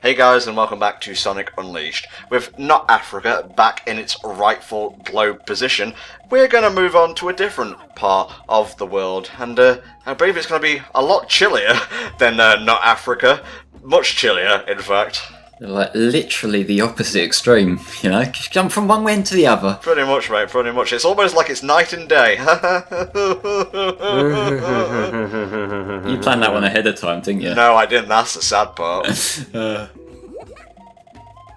Hey guys, and welcome back to Sonic Unleashed. With Not Africa back in its rightful globe position, we're going to move on to a different part of the world, and I believe it's going to be a lot chillier than Not Africa. Much chillier, in fact. Like, literally the opposite extreme, you know? Jump from one end to the other. Pretty much, mate, pretty much. It's almost like it's night and day. You planned that one ahead of time, didn't you? No, I didn't. That's the sad part.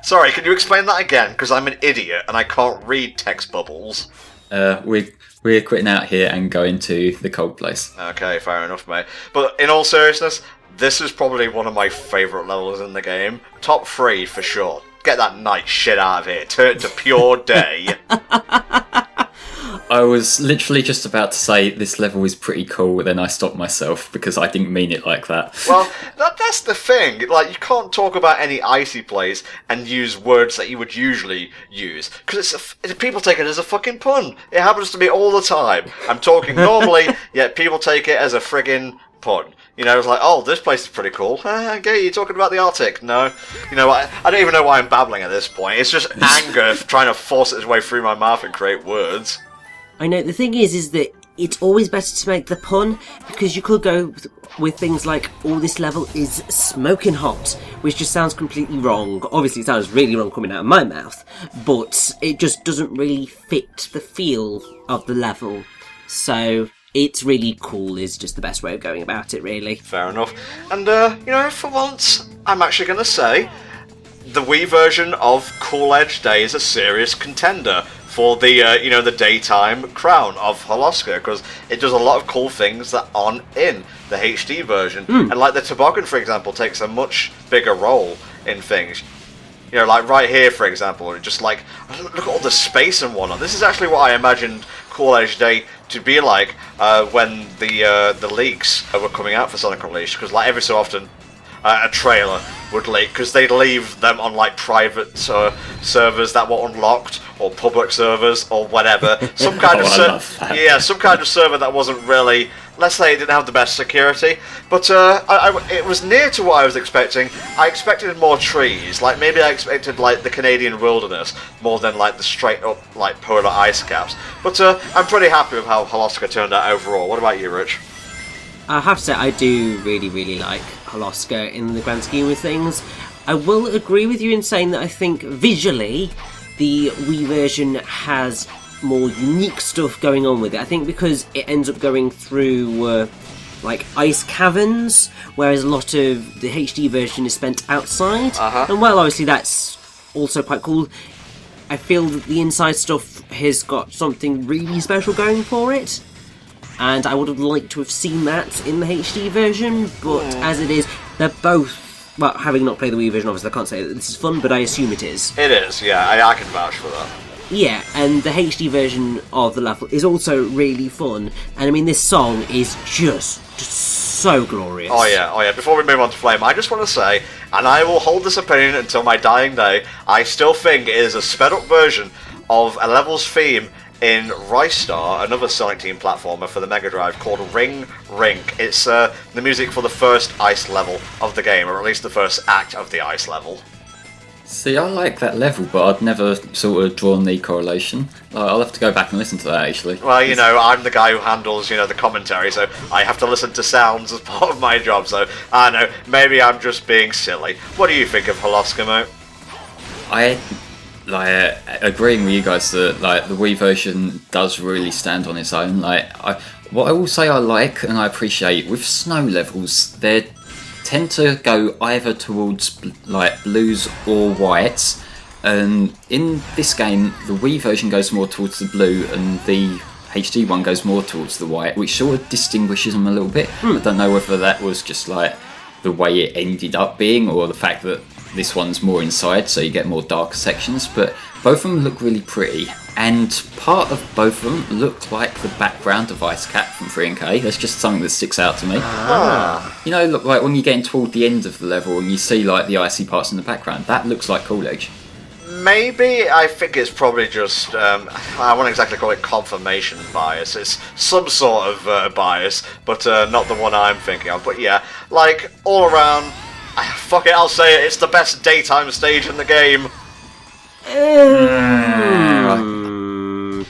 Sorry, can you explain that again? Because I'm an idiot and I can't read text bubbles. We're quitting out here and going to the cold place. Okay, fair enough, mate. But in all seriousness, this is probably one of my favourite levels in the game. Top 3 for sure. Get that night shit out of here. Turn it to pure day. I was literally just about to say this level is pretty cool, then I stopped myself because I didn't mean it like that. Well, that's the thing. Like, you can't talk about any icy place and use words that you would usually use. Because people take it as a fucking pun. It happens to me all the time. I'm talking normally, yet people take it as a friggin' pun. You know, it's like, oh, this place is pretty cool. Okay, you're talking about the Arctic. No. You know, I don't even know why I'm babbling at this point. It's just anger trying to force its way through my mouth and create words. I know, the thing is that it's always better to make the pun, because you could go with things like, oh, this level is smoking hot, which just sounds completely wrong. Obviously, it sounds really wrong coming out of my mouth, but it just doesn't really fit the feel of the level. So it's really cool is just the best way of going about it, really. Fair enough. And, you know, for once, I'm actually going to say the Wii version of Cool Edge Day is a serious contender for the, you know, the daytime crown of Holoska, because it does a lot of cool things that aren't in the HD version. And, like, the toboggan, for example, takes a much bigger role in things. You know, like right here, for example, just like, look at all the space and whatnot. This is actually what I imagined Cool Edge Day to be like when the leaks were coming out for Sonic Unleashed, because like every so often a trailer would leak, because they'd leave them on like private servers that were unlocked, or public servers, or whatever. Some kind some kind of server that wasn't really, let's say, it didn't have the best security. But it was near to what I was expecting. I expected more trees. Like, maybe I expected like the Canadian wilderness more than like the straight up like polar ice caps. But I'm pretty happy with how Holoska turned out overall. What about you, Rich? I have to say, I do really like Holoska in the grand scheme of things. I will agree with you in saying that I think visually the Wii version has more unique stuff going on with it. I think because it ends up going through like ice caverns, whereas a lot of the HD version is spent outside. And while obviously that's also quite cool, I feel that the inside stuff has got something really special going for it. And I would have liked to have seen that in the HD version, but as it is, they're both, well, having not played the Wii version, obviously I can't say that this is fun, but I assume it is. It is, yeah, I can vouch for that. Yeah, and the HD version of the level is also really fun, and I mean, this song is just so glorious. Oh yeah, before we move on to Flame, I just want to say, and I will hold this opinion until my dying day, I still think it is a sped up version of a level's theme in Rice Star, another Sonic Team platformer for the Mega Drive called Ring Rink. It's the music for the first ice level of the game, or at least the first act of the ice level. See, I like that level, but I'd never sort of drawn the correlation. I'll have to go back and listen to that, actually. Well, you know, I'm the guy who handles, you know, the commentary, so I have to listen to sounds as part of my job, so I don't know, maybe I'm just being silly. What do you think of Holoska, mate? Agreeing with you guys that like the Wii version does really stand on its own. What I will say I like and I appreciate with snow levels, they tend to go either towards like blues or whites, and in this game the Wii version goes more towards the blue and the HD one goes more towards the white, which sort of distinguishes them a little bit. I don't know whether that was just like the way it ended up being, or the fact that this one's more inside, so you get more darker sections, but both of them look really pretty, and part of both of them look like the background of Ice Cap from 3NK. That's just something that sticks out to me. You know, look, like when you're getting toward the end of the level and you see like the icy parts in the background, that looks like Cool Edge. Maybe, I think it's probably just, I won't exactly call it confirmation bias, it's some sort of bias, but not the one I'm thinking of. But yeah, like, all around, Fuck it, I'll say it. It's the best daytime stage in the game.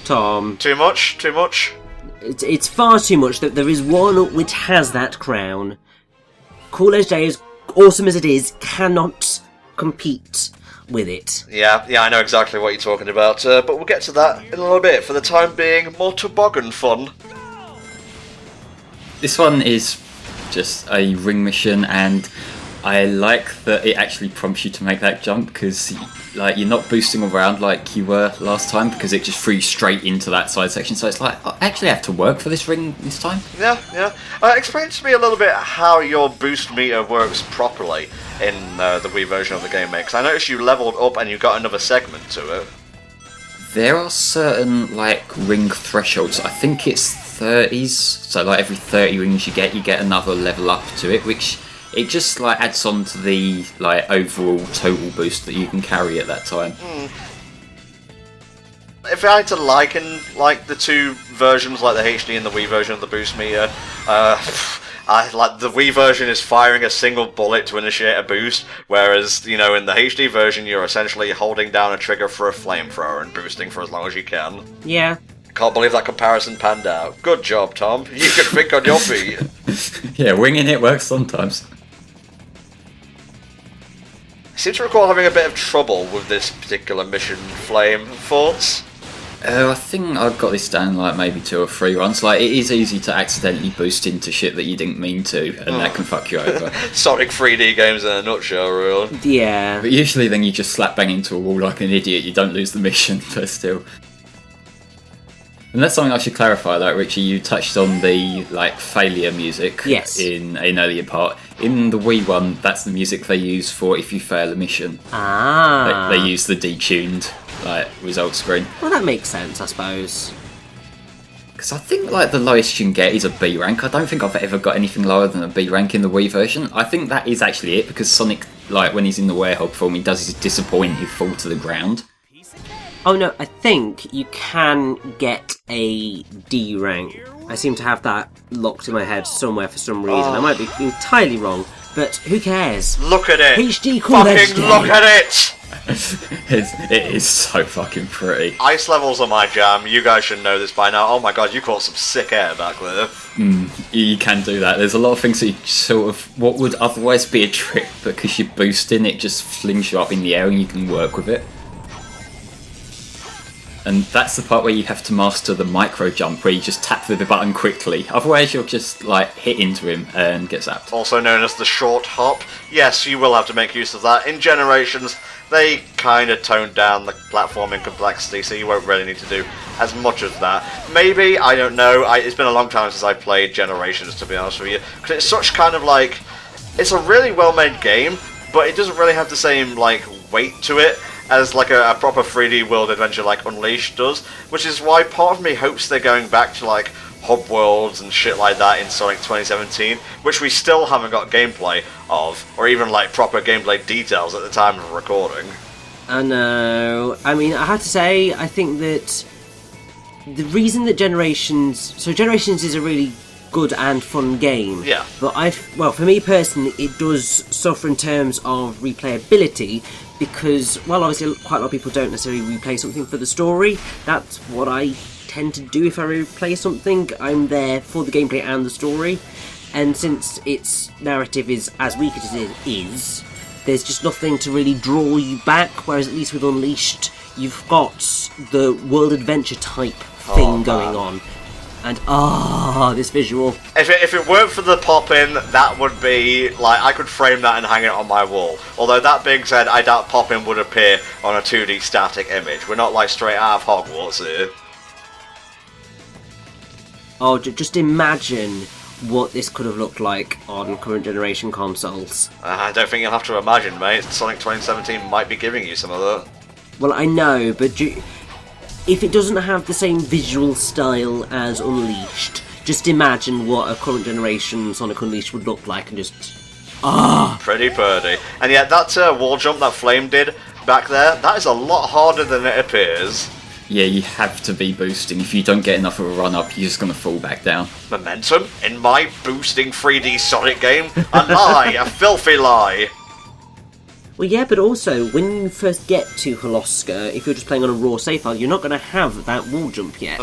Tom. Too much? Too much? It's far too much. That there is one which has that crown. Cool Edge Day, as awesome as it is, cannot compete with it. Yeah, I know exactly what you're talking about, but we'll get to that in a little bit. For the time being, more toboggan fun. This one is just a ring mission, and I like that it actually prompts you to make that jump, because like you're not boosting around like you were last time, because it just threw you straight into that side section. So it's like, I actually have to work for this ring this time. Yeah. Explain to me a little bit how your boost meter works properly in the Wii version of the game, mate. 'Cause I noticed you leveled up and you got another segment to it. There are certain like ring thresholds. I think it's 30s. So like every 30 rings you get another level up to it, which it just like adds on to the like overall total boost that you can carry at that time. If I had to liken like the two versions, like the HD and the Wii version of the boost meter, I like the Wii version is firing a single bullet to initiate a boost, whereas in the HD version you're essentially holding down a trigger for a flamethrower and boosting for as long as you can. Yeah. Can't believe that comparison panned out. Good job, Tom. You can think on your feet. Yeah, winging it works sometimes. I seem to recall having a bit of trouble with this particular mission, Flame. Thoughts? I think I've got this down like maybe 2 or 3 runs. Like, it is easy to accidentally boost into shit that you didn't mean to, and that can fuck you over. Sonic 3D games in a nutshell, really. Yeah. But usually then you just slap bang into a wall like an idiot, you don't lose the mission, but still. And that's something I should clarify, like Richie, you touched on the like failure music in an earlier part. In the Wii one, that's the music they use for if you fail a mission. They use the detuned like result screen. Well, that makes sense, I suppose. Because I think like the lowest you can get is a B rank. I don't think I've ever got anything lower than a B rank in the Wii version. I think that is actually it, because Sonic, like when he's in the werehog form, he does his disappointing fall to the ground. Oh no, I think you can get a D rank. I seem to have that locked in my head somewhere for some reason. I might be entirely wrong, but who cares? Look at it! HD Cool Edge Fucking Day. look at it! It is so fucking pretty. Ice levels are my jam. You guys should know this by now. Oh my god, you caught some sick air back there. You can do that. There's a lot of things that you sort of, what would otherwise be a trick, because you're boosting, it just flings you up in the air and you can work with it. And that's the part where you have to master the micro jump, where you just tap the button quickly. Otherwise, you'll just like hit into him and get zapped. Also known as the short hop. Yes, you will have to make use of that. In Generations, they kind of toned down the platforming complexity, so you won't really need to do as much of that. Maybe, I don't know. It's been a long time since I played Generations, to be honest with you. Because it's such kind of like... It's a really well-made game, but it doesn't really have the same like weight to it as like a proper 3D world adventure like Unleashed does, which is why part of me hopes they're going back to like hub worlds and shit like that in Sonic 2017, which we still haven't got gameplay of, or even like proper gameplay details at the time of recording. I know. I mean, I have to say, I think that the reason that Generations is a really good and fun game. Yeah. But for me personally, it does suffer in terms of replayability, because, well, obviously quite a lot of people don't necessarily replay something for the story. That's what I tend to do if I replay something. I'm there for the gameplay and the story. And since its narrative is as weak as it is, there's just nothing to really draw you back, whereas at least with Unleashed, you've got the world adventure type thing going on. And this visual. If it weren't for the pop-in, that would be, like, I could frame that and hang it on my wall. Although, that being said, I doubt pop-in would appear on a 2D static image. We're not, like, straight out of Hogwarts here. Oh, just imagine what this could have looked like on current generation consoles. I don't think you'll have to imagine, mate. Sonic 2017 might be giving you some of that. Well, I know, but if it doesn't have the same visual style as Unleashed, just imagine what a current generation Sonic Unleashed would look like, and just... Pretty purdy. And yet, that wall jump that Flame did back there, that is a lot harder than it appears. Yeah, you have to be boosting. If you don't get enough of a run up, you're just gonna fall back down. Momentum? In my boosting 3D Sonic game? A lie! A filthy lie! Well, yeah, but also, when you first get to Holoska, if you're just playing on a raw save file, you're not going to have that wall jump yet.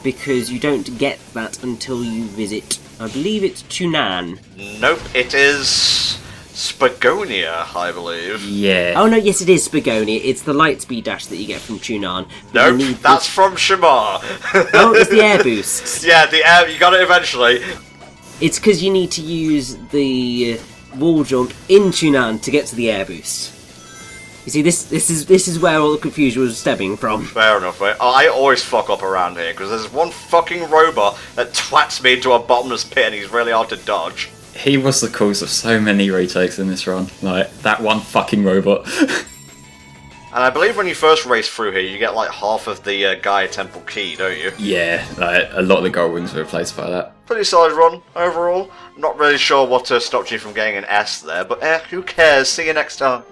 Because you don't get that until you visit, I believe it's Tunan. Nope, it is Spagonia, I believe. Yeah. Oh no, yes it is Spagonia. It's the light speed dash that you get from Tunan. Nope, that's from Shamar. Oh, it's the air boosts. Yeah, the air, you got it eventually. It's because you need to use the wall jump in Tunan to get to the air boost. You see, this is where all the confusion was stemming from. Fair enough, mate. I always fuck up around here, because there's one fucking robot that twats me into a bottomless pit and he's really hard to dodge. He was the cause of so many retakes in this run. Like, that one fucking robot. And I believe when you first race through here, you get like half of the Gaia Temple key, don't you? Yeah, like, a lot of the gold wings were replaced by that. Pretty solid run, overall. Not really sure what stopped you from getting an S there, but who cares? See you next time.